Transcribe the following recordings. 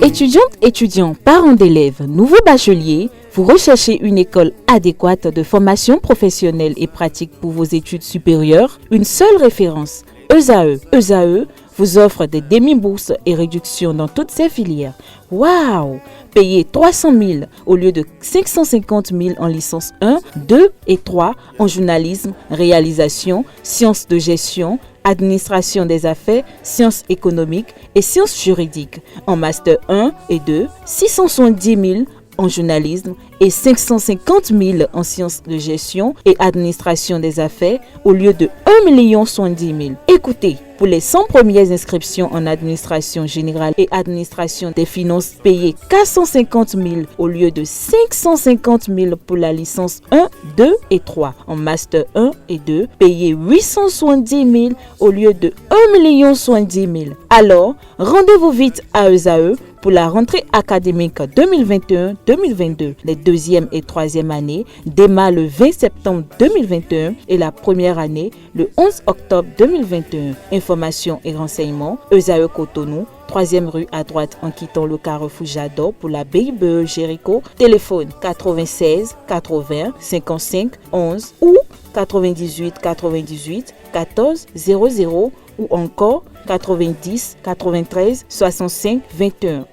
Étudiantes, étudiants, parents d'élèves, nouveaux bacheliers, vous recherchez une école adéquate de formation professionnelle et pratique pour vos études supérieures? Une seule référence, ESAE. ESAE vous offre des demi-bourses et réductions dans toutes ces filières. Waouh! Payez 300 000 au lieu de 550 000 en licence 1, 2 et 3 en journalisme, réalisation, sciences de gestion, administration des affaires, sciences économiques et sciences juridiques. En master 1 et 2, 670 000 en journalisme et 550 000 en sciences de gestion et administration des affaires au lieu de 1 070 000. Écoutez, pour les 100 premières inscriptions en administration générale et administration des finances, payez 450 000 au lieu de 550 000 pour la licence 1, 2 et 3. En master 1 et 2, payez 870 000 au lieu de 1 070 000. Alors, rendez-vous vite à ESAE pour la rentrée académique 2021-2022. Les deuxième et troisième années démarrent le 20 septembre 2021 et la première année le 11 octobre 2021. Informations et renseignements, ESAE Cotonou, 3e rue à droite en quittant le carrefour Jador pour la BIBE Jéricho. Téléphone 96 80 55 11 ou 98 98 14 00 ou encore 90 93 65 21.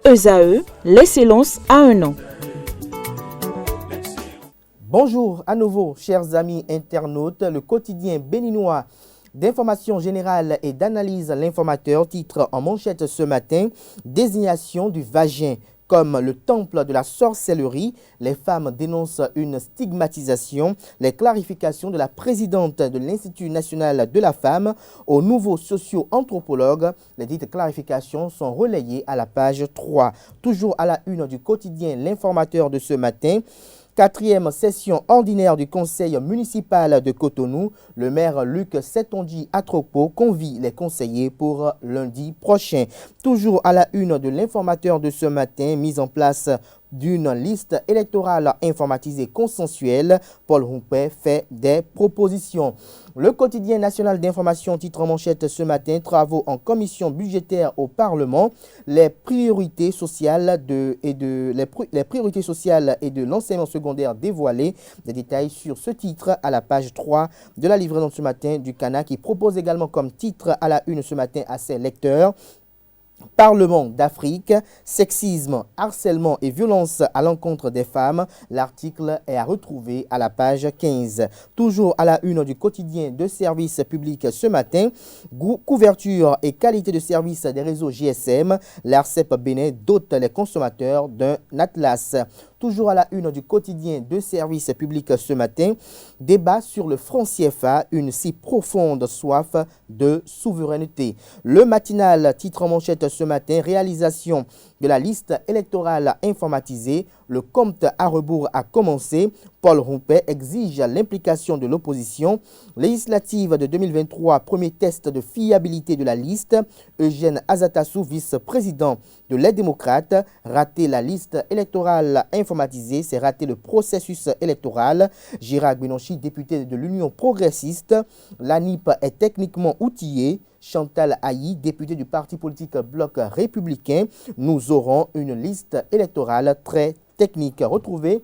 ESAE, l'excellence à un an. Bonjour à nouveau, chers amis internautes. Le quotidien béninois d'information générale et d'analyse l'informateur titre en manchette ce matin « Désignation du vagin ». Comme le temple de la sorcellerie, les femmes dénoncent une stigmatisation. Les clarifications de la présidente de l'Institut national de la femme aux nouveaux socio-anthropologues. Les dites clarifications sont relayées à la page 3. Toujours à la une du quotidien L'Informateur de ce matin. 4e session ordinaire du conseil municipal de Cotonou. Le maire Luc Setonji Atropo convie les conseillers pour lundi prochain. Toujours à la une de l'informateur de ce matin, mise en place d'une liste électorale informatisée consensuelle, Paul Rompé fait des propositions. Le quotidien national d'information titre en manchette ce matin, travaux en commission budgétaire au Parlement, les priorités sociales les priorités sociales et de l'enseignement secondaire dévoilées. Des détails sur ce titre à la page 3 de la livraison de ce matin du CANA qui propose également comme titre à la une ce matin à ses lecteurs. Parlement d'Afrique, sexisme, harcèlement et violence à l'encontre des femmes. L'article est à retrouver à la page 15. Toujours à la une du quotidien de service public ce matin, couverture et qualité de service des réseaux GSM. L'ARCEP Bénin dote les consommateurs d'un atlas. Toujours à la une du quotidien de service public ce matin, débat sur le franc CFA, une si profonde soif de souveraineté. Le matinal titre en manchette ce matin, réalisation de la liste électorale informatisée. Le compte à rebours a commencé. Paul Rompé exige l'implication de l'opposition. Législative de 2023, premier test de fiabilité de la liste. Eugène Azatassou, vice-président de Les Démocrates. Rater la liste électorale informatisée, c'est rater le processus électoral. Gérard Benonchi, député de l'Union progressiste. L'ANIP est techniquement outillée. Chantal Ayi, député du parti politique Bloc républicain. Nous aurons une liste électorale très technique. Retrouvez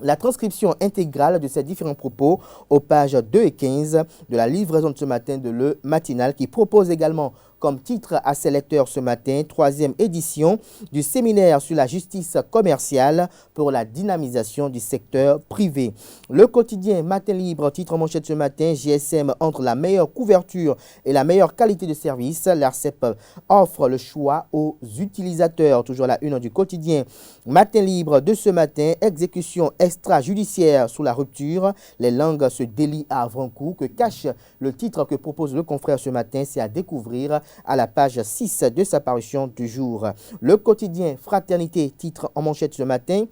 la transcription intégrale de ces différents propos aux pages 2 et 15 de la livraison de ce matin de Le Matinal qui propose également comme titre à ses lecteurs ce matin, 3e édition du séminaire sur la justice commerciale pour la dynamisation du secteur privé. Le quotidien Matin Libre titre en manchette ce matin, GSM entre la meilleure couverture et la meilleure qualité de service. L'ARCEP offre le choix aux utilisateurs. Toujours la une du quotidien Matin Libre de ce matin, exécution extrajudiciaire sous la rupture. Les langues se délient à Avrancourt. Que cache le titre que propose le confrère ce matin, c'est à découvrir à la page 6 de sa parution du jour. Le quotidien Fraternité titre en manchette ce matin,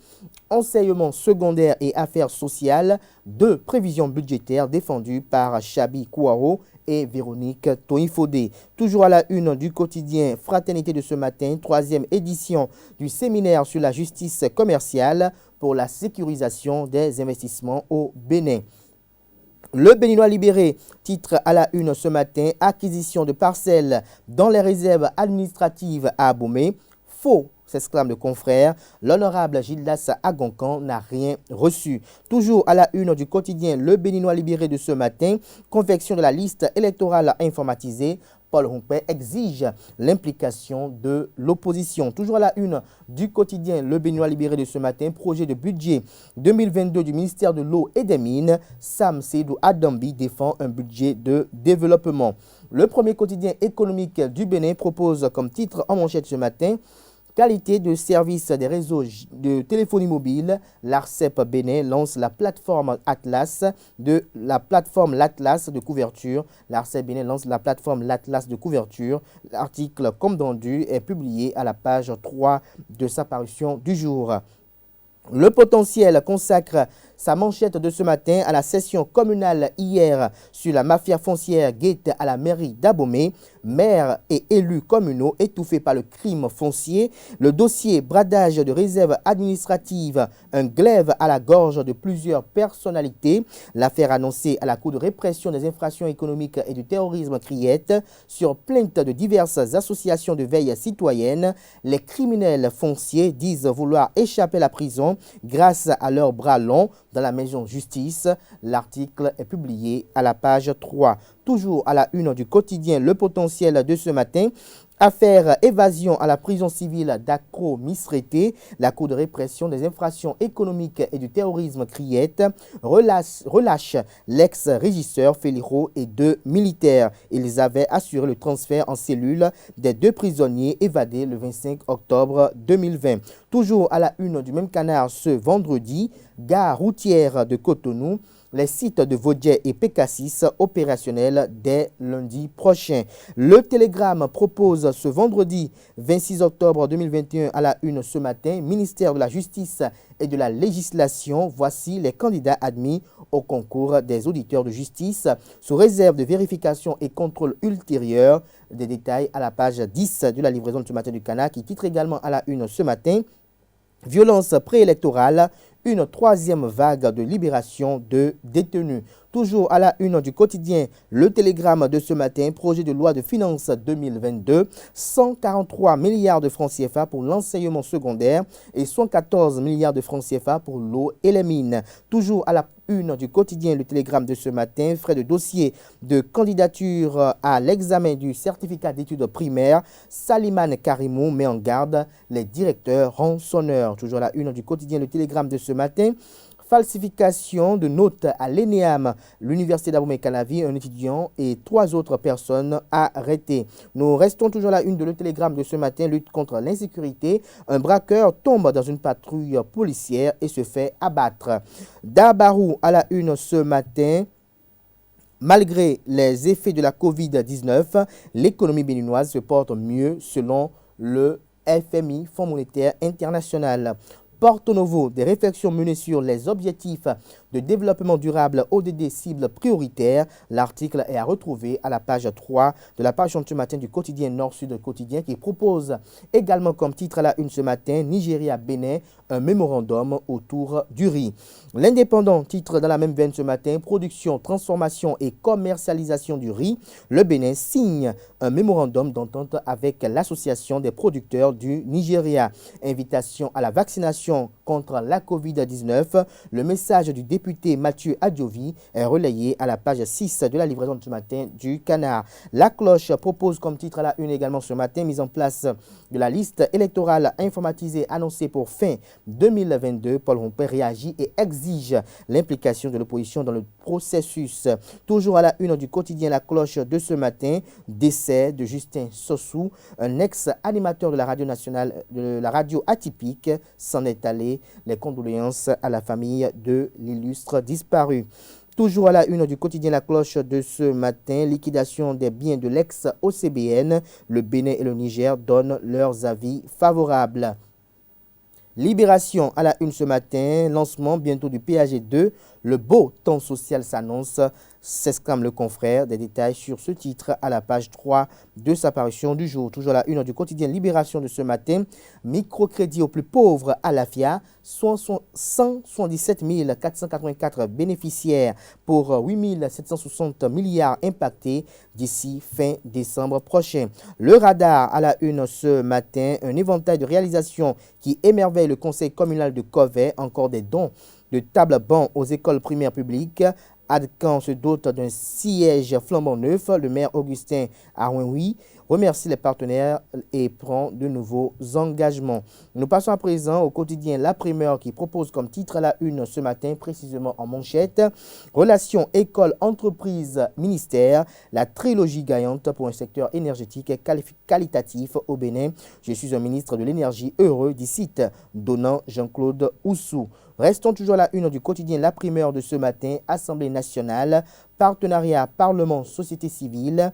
enseignement secondaire et affaires sociales, 2 prévisions budgétaires défendues par Chabi Kouaro et Véronique Toinfodé. Toujours à la une du quotidien Fraternité de ce matin, 3e édition du séminaire sur la justice commerciale pour la sécurisation des investissements au Bénin. Le Béninois libéré, titre à la une ce matin, acquisition de parcelles dans les réserves administratives à Abomey. Faux, s'exclame le confrère. L'honorable Gildas Agoncan n'a rien reçu. Toujours à la une du quotidien Le Béninois libéré de ce matin, confection de la liste électorale informatisée. Paul Rompé exige l'implication de l'opposition. Toujours à la une du quotidien Le Béninois libéré de ce matin, projet de budget 2022 du ministère de l'eau et des mines. Sam Seydou Adambi défend un budget de développement. Le premier quotidien économique du Bénin propose comme titre en manchette ce matin: qualité de service des réseaux de téléphonie mobile. L'ARCEP Bénin lance la plateforme Atlas de l'Atlas de couverture. L'ARCEP Bénin lance la plateforme l'Atlas de couverture. L'article comme vendu est publié à la page 3 de sa parution du jour. Le potentiel consacre sa manchette de ce matin à la session communale hier sur la mafia foncière guette à la mairie d'Abomey. Maires et élus communaux étouffés par le crime foncier. Le dossier bradage de réserves administratives, un glaive à la gorge de plusieurs personnalités. L'affaire annoncée à la Cour de répression des infractions économiques et du terrorisme Criette sur plainte de diverses associations de veille citoyenne. Les criminels fonciers disent vouloir échapper à la prison grâce à leurs bras longs dans la maison justice. L'article est publié à la page 3. Toujours à la une du quotidien Le Potentiel de ce matin, affaire évasion à la prison civile d'Accro-Misrété. La Cour de répression des infractions économiques et du terrorisme Criette relâche l'ex-régisseur Féliro et 2 militaires. Ils avaient assuré le transfert en cellule des 2 prisonniers évadés le 25 octobre 2020. Toujours à la une du même canard ce vendredi, gare routière de Cotonou. Les sites de Vaudier et Pécassis opérationnels dès lundi prochain. Le Télégramme propose ce vendredi 26 octobre 2021 à la une ce matin, ministère de la Justice et de la Législation. Voici les candidats admis au concours des auditeurs de justice sous réserve de vérification et contrôle ultérieur. Des détails à la page 10 de la livraison de ce matin du Canard qui titre également à la une ce matin. Violence préélectorale, une 3e vague de libération de détenus. Toujours à la une du quotidien Le Télégramme de ce matin, projet de loi de finances 2022, 143 milliards de francs CFA pour l'enseignement secondaire et 114 milliards de francs CFA pour l'eau et les mines. Toujours à la une du quotidien Le Télégramme de ce matin, frais de dossier de candidature à l'examen du certificat d'études primaires. Salimane Karimou met en garde les directeurs rançonneurs. Toujours à la une du quotidien Le Télégramme de ce matin, falsification de notes à l'ENEAM, l'université d'Abomey-Calavi, un étudiant et 3 autres personnes arrêtées. Nous restons toujours à la une de Le Télégramme de ce matin, lutte contre l'insécurité. Un braqueur tombe dans une patrouille policière et se fait abattre. Dabarou à la une ce matin. Malgré les effets de la Covid-19, l'économie béninoise se porte mieux selon le FMI, Fonds monétaire international. Porto Novo, des réflexions menées sur les objectifs de développement durable ODD cibles prioritaires. L'article est à retrouver à la page 3 de la page ce matin du quotidien Nord-Sud quotidien qui propose également comme titre à la une ce matin Nigeria-Bénin, un mémorandum autour du riz. L'Indépendant titre dans la même veine ce matin production, transformation et commercialisation du riz. Le Bénin signe un mémorandum d'entente avec l'association des producteurs du Nigeria. Invitation à la vaccination contre la Covid-19. Le message du député Mathieu Adjovi est relayé à la page 6 de la livraison de ce matin du Canard. La Cloche propose comme titre à la une également ce matin mise en place de la liste électorale informatisée annoncée pour fin 2022. Paul Rompé réagit et exige l'implication de l'opposition dans le processus. Toujours à la une du quotidien La Cloche de ce matin, décès de Justin Sossou, un ex-animateur de la radio nationale, de la radio atypique, s'en est allé. Les condoléances à la famille de l'illustre disparu. Toujours à la une du quotidien La Cloche de ce matin, liquidation des biens de l'ex-OCBN. Le Bénin et le Niger donnent leurs avis favorables. Libération à la une ce matin, lancement bientôt du PAG2, le beau temps social s'annonce, s'exclame le confrère. Des détails sur ce titre à la page 3 de sa parution du jour. Toujours la une du quotidien Libération de ce matin, microcrédit aux plus pauvres à la FIA, 177 484 bénéficiaires pour 8 760 milliards impactés d'ici fin décembre prochain. Le radar à la une ce matin, un éventail de réalisations qui émerveille le conseil communal de Covey, encore des dons de table-banc aux écoles primaires publiques. Adcan se dote d'un siège flambant neuf. Le maire Augustin Arouinoui remercie les partenaires et prend de nouveaux engagements. Nous passons à présent au quotidien La Primeur qui propose comme titre à la une ce matin, précisément en manchette, Relations école-entreprise-ministère, la trilogie gagnante pour un secteur énergétique qualitatif au Bénin. Je suis un ministre de l'énergie heureux d'ici donnant Jean-Claude Oussou. Restons toujours à la une du quotidien La Primeur de ce matin, Assemblée nationale, partenariat Parlement-Société civile,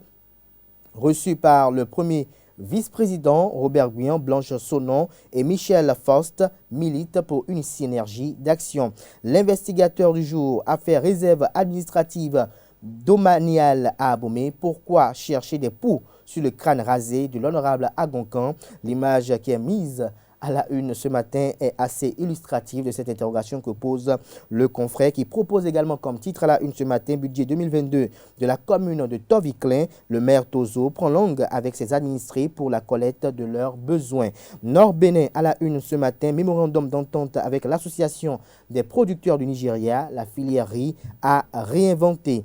reçu par le premier vice-président Robert Guyan, Blanche Sonon et Michel Faust militent pour une synergie d'action. L'investigateur du jour, affaire réserve administrative domaniale à Abomey. Pourquoi chercher des poux sur le crâne rasé de l'honorable Agoncan? L'image qui est mise à la une ce matin est assez illustrative de cette interrogation que pose le confrère qui propose également comme titre à la une ce matin, budget 2022 de la commune de Toviclin. Le maire Tozo prend langue avec ses administrés pour la collecte de leurs besoins. Nord-Bénin à la une ce matin, mémorandum d'entente avec l'association des producteurs du Nigeria, la filière riz à réinventer.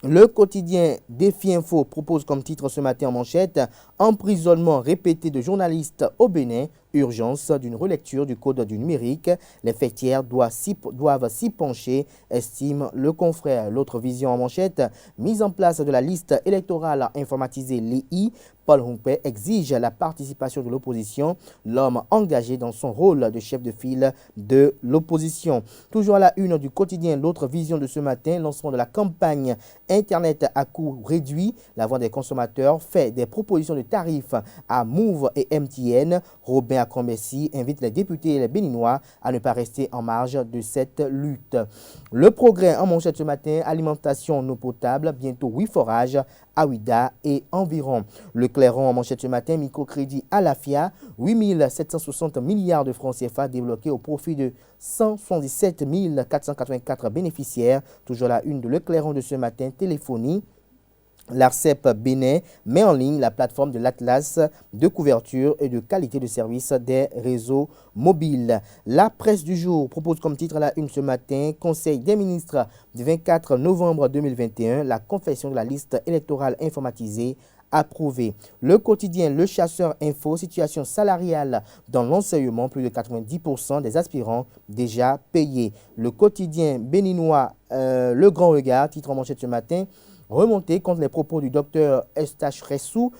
Le quotidien Défi Info propose comme titre ce matin en manchette « Emprisonnement répété de journalistes au Bénin, urgence d'une relecture du code du numérique. Les fêtières doivent s'y pencher », estime le confrère. L'autre vision en manchette « Mise en place de la liste électorale informatisée l'EI. Paul Humpé exige la participation de l'opposition, l'homme engagé dans son rôle de chef de file de l'opposition. » Toujours à la une du quotidien L'autre vision de ce matin, lancement de la campagne Internet à coût réduit. La voix des consommateurs fait des propositions de tarifs à Move et MTN. Robin Akombessi invite les députés et les Béninois à ne pas rester en marge de cette lutte. Le progrès en manchette ce matin, alimentation en eau potable, bientôt 8 forages à Ouida et environ. Le Clairon en manchette ce matin, microcrédit à la FIA, 8 760 milliards de francs CFA débloqués au profit de 177 484 bénéficiaires. Toujours la une de Le Clairon de ce matin, téléphonie. L'ARCEP Bénin met en ligne la plateforme de l'Atlas de couverture et de qualité de service des réseaux mobiles. La presse du jour propose comme titre à la une ce matin, Conseil des ministres du 24 novembre 2021, la confection de la liste électorale informatisée approuvé. Le quotidien Le Chasseur Info, situation salariale dans l'enseignement, plus de 90% des aspirants déjà payés. Le quotidien béninois Le Grand Regard, titre en manchette ce matin, remontée contre les propos du docteur Eustache Ressou.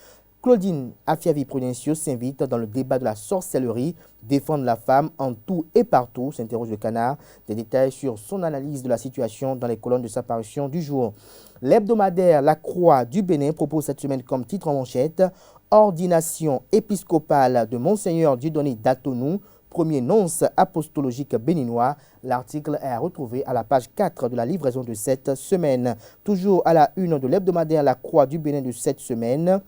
Claudine Afiavi-Prudencio s'invite dans le débat de la sorcellerie, défendre la femme en tout et partout, s'interroge le Canard. Des détails sur son analyse de la situation dans les colonnes de sa parution du jour. L'hebdomadaire La Croix du Bénin propose cette semaine comme titre en manchette « Ordination épiscopale de Monseigneur Dieudonné Datonou, premier nonce apostologique béninois ». L'article est à retrouver à la page 4 de la livraison de cette semaine. Toujours à la une de l'hebdomadaire La Croix du Bénin de cette semaine.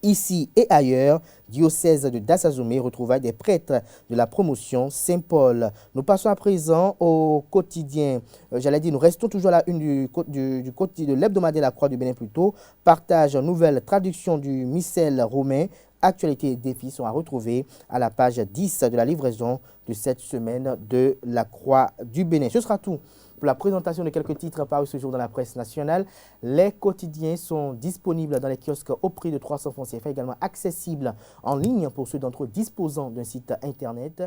Ici et ailleurs, diocèse de Dassazomé retrouvailles des prêtres de la promotion Saint-Paul. Nous passons à présent au quotidien. Nous restons toujours à la une du quotidien de l'hebdomadaire La Croix du Bénin plutôt. Partage, nouvelle traduction du missel romain. Actualité et défis sont à retrouver à la page 10 de la livraison de cette semaine de La Croix du Bénin. Ce sera tout pour la présentation de quelques titres parus ce jour dans la presse nationale. Les quotidiens sont disponibles dans les kiosques au prix de 300 francs CFA, également accessibles en ligne pour ceux d'entre eux disposant d'un site internet.